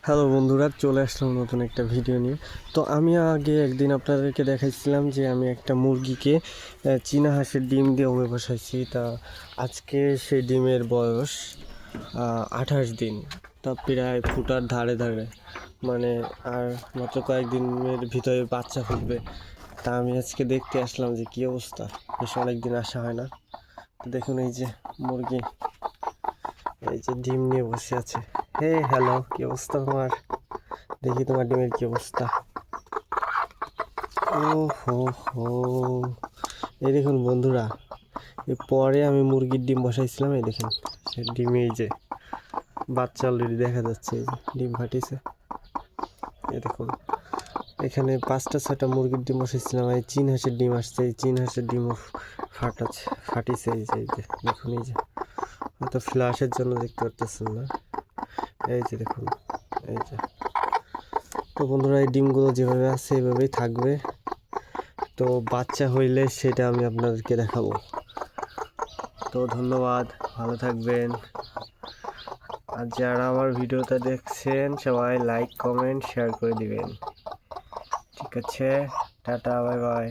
Hello বন্ধুরা, চলে আসলাম নতুন একটা ভিডিও নিয়ে। তো আমি আগে একদিন আপনাদেরকে দেখাইছিলাম যে আমি একটা মুরগিকে চীনা হাঁসের ডিম দিয়ে ওমে বসাইছি। তা আজকে সেই ডিমের বয়স 28 দিন। তা প্রায় ফুটার ধারে ধারে, মানে আর মাত্র কয়েকদিনের ভিতরে বাচ্চা ফুটবে। তা আমি আজকে দেখতে আসলাম যে কী অবস্থা। বেশ অনেকদিন আসা হয় না। তো দেখুন, এই যে মুরগি, এই যে ডিম নিয়ে বসে আছে। হে হ্যালো, কী অবস্থা তোমার? দেখি তোমার ডিমের কি অবস্থা। ও হো হো, এই দেখুন বন্ধুরা, এর পরে আমি মুরগির ডিম বসাইছিলাম। এই দেখেন সে ডিমে, এই যে বাচ্চা অলরেডি দেখা যাচ্ছে, এই যে ডিম ফাটিছে। এই দেখুন, এখানে 5টা 6টা মুরগির ডিম বসাইছিলাম। এই চীন হাঁসের ডিম আসছে, এই চীন হাঁসের ডিমও ফাটিছে। এই যে দেখুন, এই যে হয়তো ফ্ল্যাশের জন্য দেখতে পারতেছেন না। এই যে দেখুন, এই যে। তো বন্ধুরা, এই ডিমগুলো যেভাবে আছে এভাবেই থাকবে। তো বাচ্চা হইলে সেটা আমি আপনাদেরকে দেখাবো। তো ধন্যবাদ, ভালো থাকবেন। আর যারা আমার ভিডিওটা দেখছেন সবাই লাইক কমেন্ট শেয়ার করে দিবেন। ঠিক আছে, টাটা, বাই বাই।